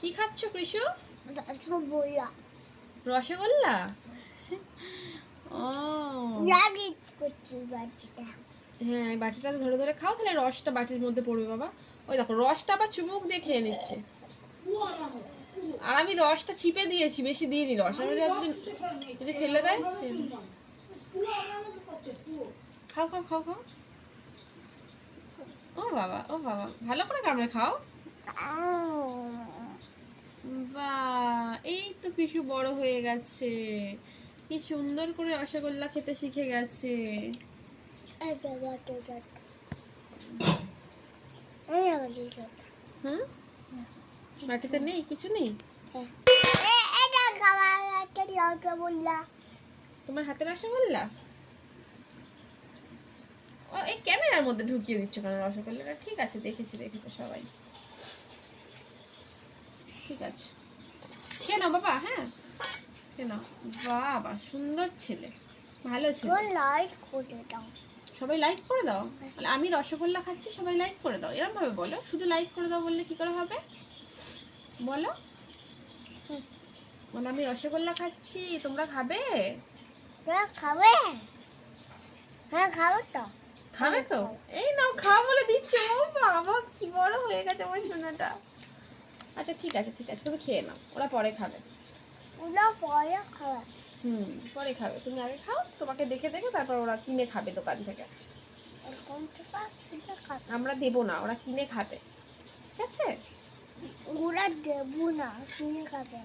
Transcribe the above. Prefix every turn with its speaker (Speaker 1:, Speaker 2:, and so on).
Speaker 1: কি খাচ্ছ কৃষু?
Speaker 2: রসগোল্লা।
Speaker 1: রসগোল্লা? ও
Speaker 2: লাগি করছি বাটিটা।
Speaker 1: হ্যাঁ, এই বাটিটা ধরে ধরে খাও, তাহলে রসটা বাটির মধ্যে পড়বে বাবা। ওই দেখো রসটা আবার চুমুক দিয়ে খেয়ে নিচ্ছে। আর আমি রসটা চিপে দিয়েছি, বেশি দিইনি রস। আমি যদি ফেলে দেয়। খাও খাও খাও খাও। ও বাবা, ও বাবা, ভালো করে কামড়ে খাও। বাহ, এই তো কিছু বড় হয়ে গেছে, কি সুন্দর করে রসগোল্লা খেতে শিখে গেছে। হুম, বাটিতে নেই, কিছু নেই। তোমার হাতে রসগোল্লা? ও, এই ক্যামেরার মধ্যে ঢুকিয়ে দিচ্ছ কেন রসগোল্লাটা? ঠিক আছে, দেখেছি দেখেছি সবাই। ঠিক আছে, খেয়ে নাও বাবা। হ্যাঁ, খেয়ে নাও। বাবা, সুন্দর ছেলে, ভালো ছেলে। সবাই লাইক করে দাও। আমি রসগোল্লা খাচ্ছি, সবাই লাইক করে দাও, এরকম ভাবে বলো। শুধু লাইক করে দাও বললে কি করে হবে? বলো, বলো আমি রসগোল্লা খাচ্ছি, তোমরা খাবে?
Speaker 2: খাবে? হ্যাঁ খাবে তো।
Speaker 1: খাবে তো? এই নাও, খাওয়া বলে দিচ্ছে। ও বাবা, কি বড় হয়ে গেছে আমার সোনাটা। আচ্ছা ঠিক আছে ঠিক আছে, তুমি খেয়ে নাও, ওরা পরে খাবে।
Speaker 2: ওরা পরে খাবে।
Speaker 1: পরে খাবে, তুমি আগে খাও। তোমাকে দেখে দেখে তারপর ওরা কিনে খাবে দোকান থেকে। আমরা দেবো না, ওরা কিনে খাবে। ঠিক আছে?
Speaker 2: ওরা দেবো না, কিনে খাবে।